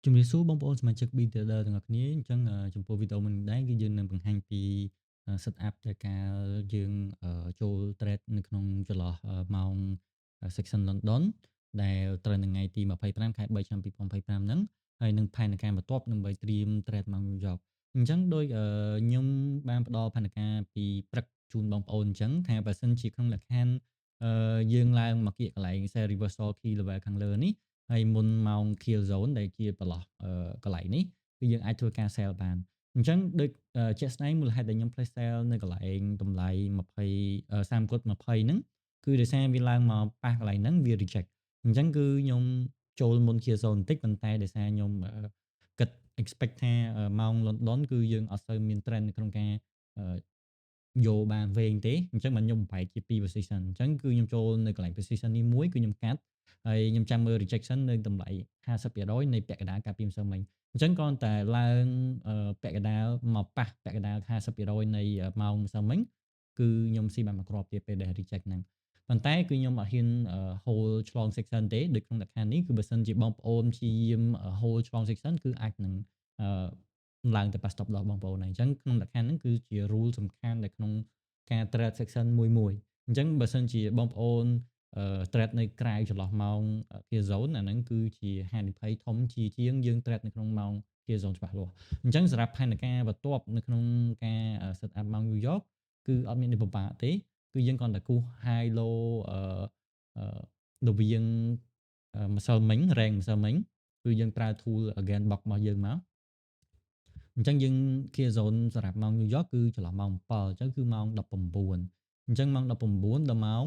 ជំរាបសួរបងប្អូនសមាជិក Builder ទាំងអស់គ្នាអញ្ចឹងចំពោះវីដេអូមុននេះដែរគឺយើងនឹងបង្ហាញពីset up នៃការយើងចូល trade នៅក្នុងចន្លោះម៉ោង Section London ដែលត្រូវនៅថ្ងៃទី25 ខែ 3 ឆ្នាំ2025ហ្នឹងហើយនឹងផែនការបន្ទាប់ដើម្បីត្រៀម trade ម៉ោង New York អញ្ចឹងដូចខ្ញុំបានផ្ដល់ផែនការពីព្រឹកជូនបងប្អូនអញ្ចឹងថាបើសិនជាក្នុងលក្ខខណ្ឌយើងឡើងមកគៀកកន្លែង Share Reversal Key Level ខាងលើនេះហើយមុនម៉ោង Kill Zone ដែលជាប្រឡោះកន្លែងនេះគឺយើងអាចធ្វើការ sell បានអញ្ចឹងដូចជាក់ស្ដែងមូលហេតុដែលខ្ញុំ flash sale នៅកន្លែងតម្លៃ20 30 គុត20ហ្នឹងគឺដោយសារវាឡើងមកប៉ះកន្លែងហ្នឹងវា reject អញ្ចឹងគឺខ្ញុំចូលមុន Kill Zone បន្តិចប៉ុន្តែដោយសារខ្ញុំគិត expect ថាម៉ោង London គឺយើងអត់សូវមាន trend នៅក្នុងការអឺយកបានវែងទេអញ្ចឹងបានខ្ញុំបែកជា2 position អញ្ចឹងគឺខ្ញុំចូលនៅកន្លែង position នេះមួយគឺខ្ញុំកាត់ហើយខ្ញុំចាំមើល rejection នៅតម្លៃ 50% នៃពាក់កណ្ដាលកាលពីម្សិលមិញអញ្ចឹងគ្រាន់តែឡើងពាក់កណ្ដាលមកប៉ះពាក់កណ្ដាល 50% នៃម៉ោងម្សិលមិញគឺខ្ញុំស៊ីបានមួយគ្រាប់ទៀតពេលដែល reject ហ្នឹងប៉ុន្តែគឺខ្ញុំអត់ហ៊ានhold ឆ្លង section ទេដូចក្នុងលក្ខខណ្ឌនេះគឺបើសិនជាបងប្អូនព្យាយាម hold ឆ្លង section គឺអាចនឹងអឺឡើងទៅប៉ះ stop loss បងប្អូនហើយអញ្ចឹងក្នុងលក្ខខណ្ឌហ្នឹងគឺជា rule សំខាន់នៅក្នុងការ trade section មួយអញ្ចឹងបើសិនជាបងប្អូនtrade នៅក្រៅចន្លោះម៉ោង Clear Zone អាហ្នឹងគឺជាហានិភ័យធំជាងយើង trade នៅក្នុងម៉ោង Clear Zone ច្បាស់លាស់អញ្ចឹងសម្រាប់ផែនការបន្ទាប់នៅក្នុងការ set up ម៉ោង New York គឺអត់មានអីពិបាកទេគឺយើងគ្រាន់តែគូស high low អឺរវាងម្សិលមិញ rank ម្សិលមិញគឺយើងប្រើ tool Again Box របស់យើងមកអញ្ចឹងយើង Clear Zone សម្រាប់ម៉ោង New York គឺចន្លោះម៉ោង7អញ្ចឹងគឺម៉ោង19អញ្ចឹងម៉ោង19ដល់ម៉ោង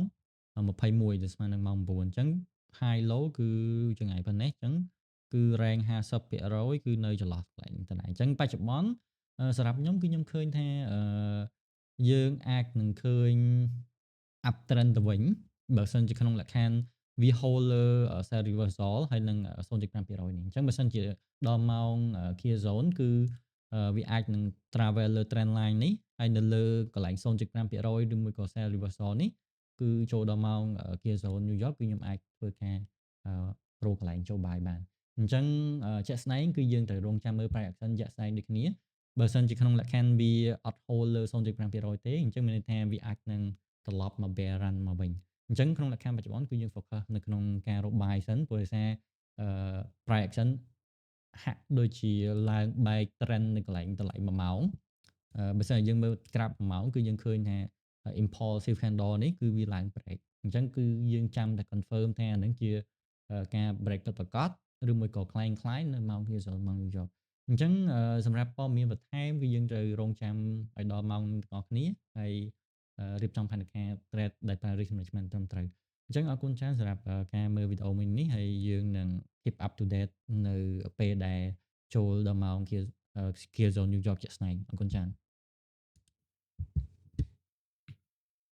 21ដែលស្មើនឹងម៉ោង9អញ្ចឹង high low គឺចង្អែតប៉ុណ្ណេះអញ្ចឹងគឺ rank 50%គឺនៅចន្លោះកន្លែងហ្នឹងដែរអញ្ចឹងបច្ចុប្បន្នសម្រាប់ខ្ញុំគឺខ្ញុំឃើញថាយើងអាចនឹងឃើញ up trend ទៅវិញបើសិនជាក្នុងលក្ខខណ្ឌវា hold លើ sell reversal ហើយនឹង0.5%នេះអញ្ចឹងបើសិនជាដល់ម៉ោង clear zone គឺវាអាចនឹង travel លើ trend line នេះហើយនៅលើកន្លែង0.5%ឬមួយក៏ sell reversal នេះគឺចូលដល់ម៉ោង clear zone New York គឺខ្ញុំអាចធ្វើការរកកន្លែងចូល buy បានអញ្ចឹងជាក់ស្ដែងគឺយើងត្រូវរង់ចាំមើល price action ជាក់ស្ដែងដូចគ្នាបើសិនជាក្នុងលក្ខខណ្ឌវាអត់ hold លើ0.5%ទេអញ្ចឹងមានន័យថាវាអាចនឹងត្រឡប់មក bear run មកវិញអញ្ចឹងក្នុងលក្ខខណ្ឌបច្ចុប្បន្នគឺយើង focus នៅក្នុងការរក buy សិនព្រោះដោយសារprice action ហាក់ដូចជាឡើងបែក trend នៅកន្លែងតម្លៃ1ម៉ោងបើសិនជាយើងមើលក្រាហ្វ1ម៉ោងគឺយើងឃើញថា impulsive candle នេះគឺវាឡើង break អញ្ចឹងគឺយើងចាំតែ confirm ថាអានឹងជាការ break ពិតប្រាកដឬមួយក៏คล้ายៗនៅម៉ោង Clear Zone ម៉ោង New York អញ្ចឹងសម្រាប់ព័ត៌មានបន្ថែមគឺយើងត្រូវរង់ចាំឲ្យដល់ម៉ោងទាំងអស់គ្នាហើយរៀបចំផែនការ trade ដែលប្រើ risk management ត្រឹមត្រូវអញ្ចឹងអរគុណច្រើនសម្រាប់ការមើលវីដេអូមួយនេះហើយយើងនឹង keep up to date នៅពេលដែលចូលដល់ម៉ោង Clear Zone New York ជាក់ស្ដែងអរគុណច្រើន